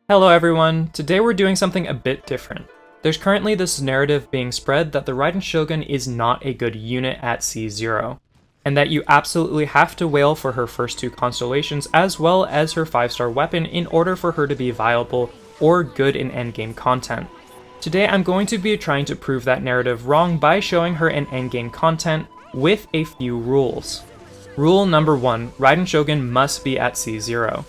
Hello everyone, today we're doing something a bit different. There's currently this narrative being spread that the Raiden Shogun is not a good unit at C0, and that you absolutely have to wail for her first two constellations as well as her 5-star weapon in order for her to be viable or good in endgame content. Today I'm going to be trying to prove that narrative wrong by showing her in endgame content with a few rules. Rule number 1, Raiden Shogun must be at C0.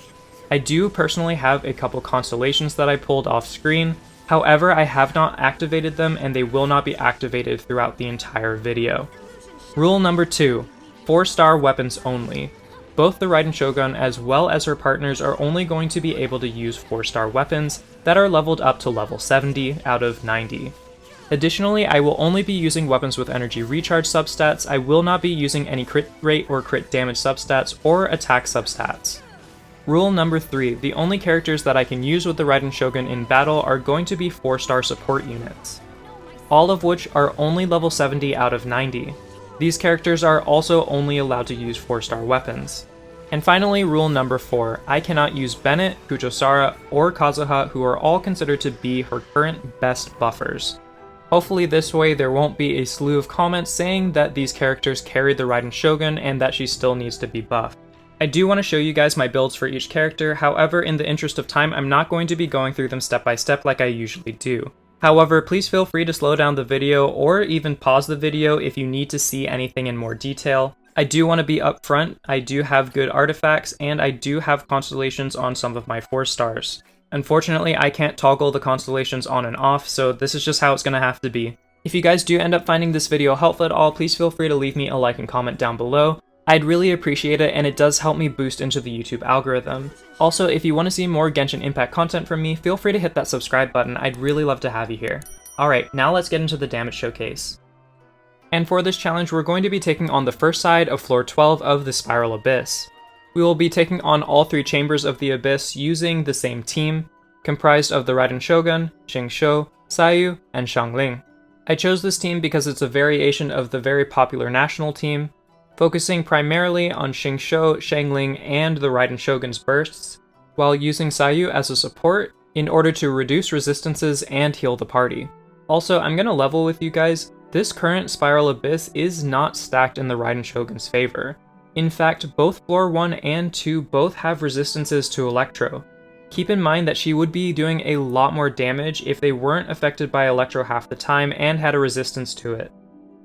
I do personally have a couple constellations that I pulled off screen, however I have not activated them and they will not be activated throughout the entire video. Rule number 2, 4-star weapons only. Both the Raiden Shogun as well as her partners are only going to be able to use 4-star weapons that are leveled up to level 70 out of 90. Additionally, I will only be using weapons with energy recharge substats. I will not be using any crit rate or crit damage substats or attack substats. Rule number 3, the only characters that I can use with the Raiden Shogun in battle are going to be 4-star support units, all of which are only level 70 out of 90. These characters are also only allowed to use 4-star weapons. And finally, rule number 4, I cannot use Bennett, Sara, or Kazuha, who are all considered to be her current best buffers. Hopefully this way there won't be a slew of comments saying that these characters carried the Raiden Shogun and that she still needs to be buffed. I do want to show you guys my builds for each character, however in the interest of time I'm not going to be going through them step by step like I usually do. However, please feel free to slow down the video or even pause the video if you need to see anything in more detail. I do want to be upfront, I do have good artifacts and I do have constellations on some of my 4 stars. Unfortunately, I can't toggle the constellations on and off, so this is just how it's going to have to be. If you guys do end up finding this video helpful at all, please feel free to leave me a like and comment down below. I'd really appreciate it, and it does help me boost into the YouTube algorithm. Also, if you want to see more Genshin Impact content from me, feel free to hit that subscribe button, I'd really love to have you here. Alright, now let's get into the damage showcase. And for this challenge, we're going to be taking on the first side of floor 12 of the Spiral Abyss. We will be taking on all 3 chambers of the Abyss using the same team, comprised of the Raiden Shogun, Xingqiu, Sayu, and Xiangling. I chose this team because it's a variation of the very popular national team, focusing primarily on Xingqiu, Xiangling, and the Raiden Shogun's bursts, while using Sayu as a support in order to reduce resistances and heal the party. Also, I'm gonna level with you guys, this current Spiral Abyss is not stacked in the Raiden Shogun's favor. In fact, both floor 1 and 2 both have resistances to Electro. Keep in mind that she would be doing a lot more damage if they weren't affected by Electro half the time and had a resistance to it.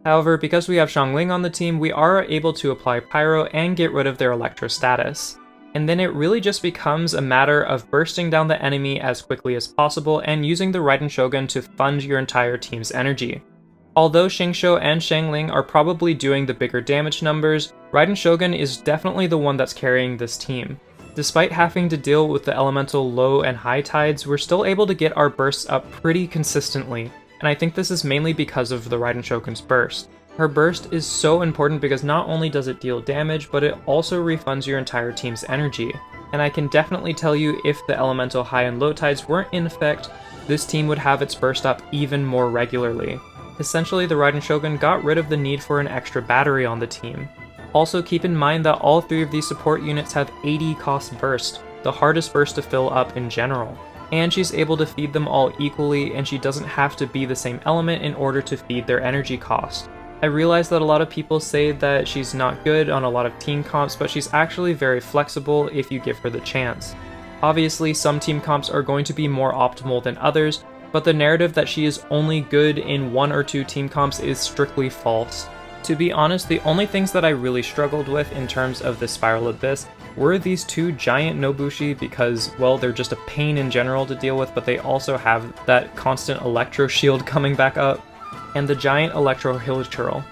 However, because we have Xiangling on the team, we are able to apply Pyro and get rid of their Electro status. And then it really just becomes a matter of bursting down the enemy as quickly as possible and using the Raiden Shogun to fund your entire team's energy. Although Xingqiu and Xiangling are probably doing the bigger damage numbers, Raiden Shogun is definitely the one that's carrying this team. Despite having to deal with the elemental low and high tides, we're still able to get our bursts up pretty consistently. And I think this is mainly because of the Raiden Shogun's burst. Her burst is so important because not only does it deal damage, but it also refunds your entire team's energy. And I can definitely tell you if the elemental high and low tides weren't in effect, this team would have its burst up even more regularly. Essentially, the Raiden Shogun got rid of the need for an extra battery on the team. Also keep in mind that all 3 of these support units have 80 cost burst, the hardest burst to fill up in general. And she's able to feed them all equally, and she doesn't have to be the same element in order to feed their energy cost. I realize that a lot of people say that she's not good on a lot of team comps, but she's actually very flexible if you give her the chance. Obviously, some team comps are going to be more optimal than others, but the narrative that she is only good in 1 or 2 team comps is strictly false. To be honest, the only things that I really struggled with in terms of the Spiral Abyss were these 2 giant Nobushi because, well, they're just a pain in general to deal with, but they also have that constant Electro shield coming back up, and the giant Electro Hilichurl.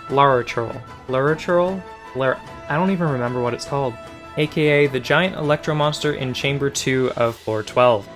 Larachurl? I don't even remember what it's called. AKA the giant Electro monster in Chamber 2 of floor 12.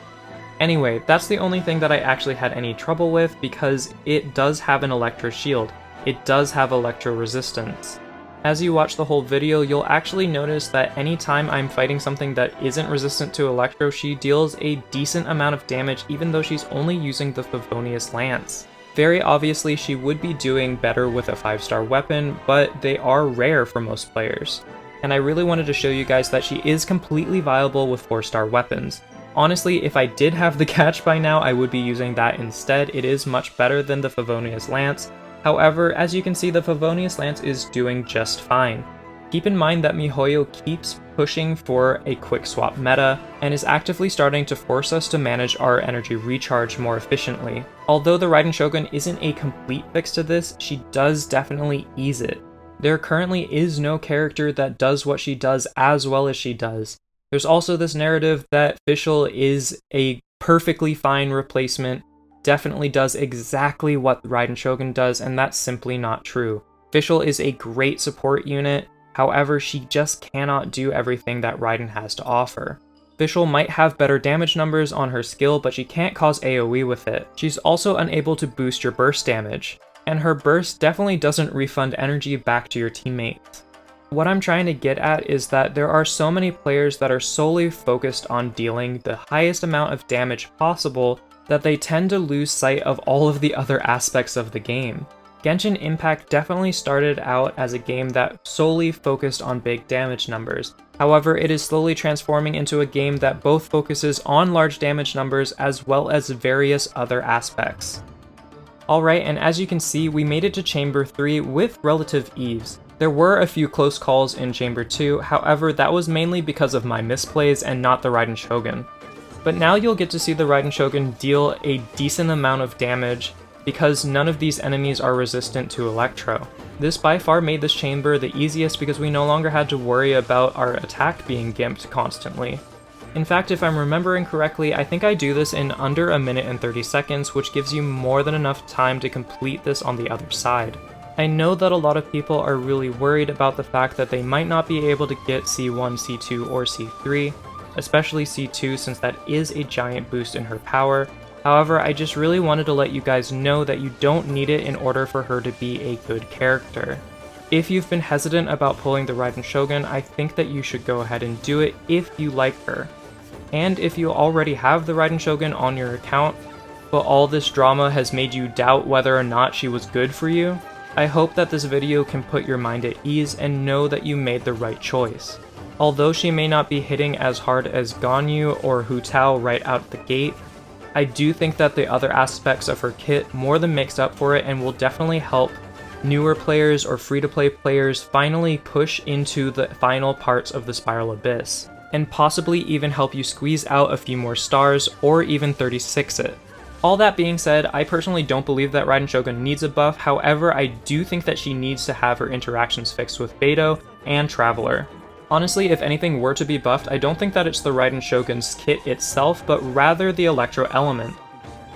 Anyway, that's the only thing that I actually had any trouble with because it does have an Electro shield. It does have Electro resistance. As you watch the whole video, you'll actually notice that anytime I'm fighting something that isn't resistant to Electro, she deals a decent amount of damage even though she's only using the Favonius Lance. Very obviously she would be doing better with a 5-star weapon, but they are rare for most players. And I really wanted to show you guys that she is completely viable with 4-star weapons. Honestly, if I did have the catch by now, I would be using that instead. It is much better than the Favonius Lance. However, as you can see, the Favonius Lance is doing just fine. Keep in mind that miHoYo keeps pushing for a quick swap meta, and is actively starting to force us to manage our energy recharge more efficiently. Although the Raiden Shogun isn't a complete fix to this, she does definitely ease it. There currently is no character that does what she does as well as she does. There's also this narrative that Fischl is a perfectly fine replacement, definitely does exactly what Raiden Shogun does, and that's simply not true. Fischl is a great support unit, however, she just cannot do everything that Raiden has to offer. Fischl might have better damage numbers on her skill, but she can't cause AoE with it. She's also unable to boost your burst damage, and her burst definitely doesn't refund energy back to your teammates. What I'm trying to get at is that there are so many players that are solely focused on dealing the highest amount of damage possible that they tend to lose sight of all of the other aspects of the game. Genshin Impact definitely started out as a game that solely focused on big damage numbers. However, it is slowly transforming into a game that both focuses on large damage numbers as well as various other aspects. Alright, and as you can see, we made it to Chamber 3 with relative ease. There were a few close calls in Chamber 2, however that was mainly because of my misplays and not the Raiden Shogun. But now you'll get to see the Raiden Shogun deal a decent amount of damage because none of these enemies are resistant to Electro. This by far made this chamber the easiest because we no longer had to worry about our attack being gimped constantly. In fact, if I'm remembering correctly, I think I do this in under 1 minute and 30 seconds, which gives you more than enough time to complete this on the other side. I know that a lot of people are really worried about the fact that they might not be able to get C1, C2, or C3, especially C2 since that is a giant boost in her power. However, I just really wanted to let you guys know that you don't need it in order for her to be a good character. If you've been hesitant about pulling the Raiden Shogun, I think that you should go ahead and do it if you like her. And if you already have the Raiden Shogun on your account, but all this drama has made you doubt whether or not she was good for you, I hope that this video can put your mind at ease and know that you made the right choice. Although she may not be hitting as hard as Ganyu or Hu Tao right out the gate, I do think that the other aspects of her kit more than makes up for it and will definitely help newer players or free-to-play players finally push into the final parts of the Spiral Abyss, and possibly even help you squeeze out a few more stars or even 36 it. All that being said, I personally don't believe that Raiden Shogun needs a buff, however I do think that she needs to have her interactions fixed with Beidou and Traveler. Honestly, if anything were to be buffed, I don't think that it's the Raiden Shogun's kit itself, but rather the Electro element.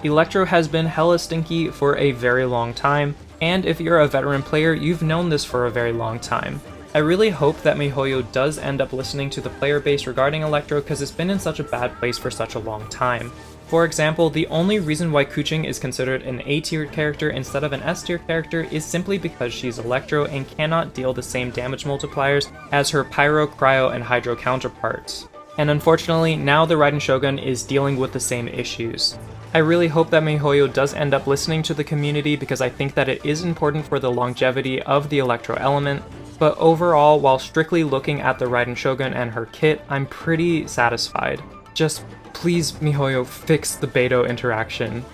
Electro has been hella stinky for a very long time, and if you're a veteran player, you've known this for a very long time. I really hope that miHoYo does end up listening to the player base regarding Electro because it's been in such a bad place for such a long time. For example, the only reason why Kuching is considered an A-tiered character instead of an S-tier character is simply because she's Electro and cannot deal the same damage multipliers as her Pyro, Cryo, and Hydro counterparts. And unfortunately, now the Raiden Shogun is dealing with the same issues. I really hope that miHoYo does end up listening to the community because I think that it is important for the longevity of the Electro element, but overall, while strictly looking at the Raiden Shogun and her kit, I'm pretty satisfied. Just please, miHoYo, fix the Beidou interaction.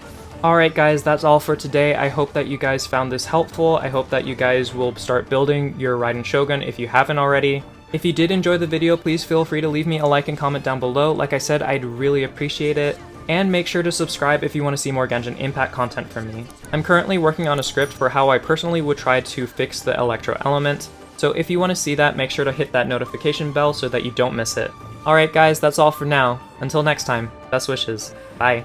Alright guys, that's all for today. I hope that you guys found this helpful. I hope that you guys will start building your Raiden Shogun if you haven't already. If you did enjoy the video, please feel free to leave me a like and comment down below. Like I said, I'd really appreciate it. And make sure to subscribe if you want to see more Genshin Impact content from me. I'm currently working on a script for how I personally would try to fix the Electro element, so if you want to see that, make sure to hit that notification bell so that you don't miss it. Alright guys, that's all for now. Until next time, best wishes. Bye.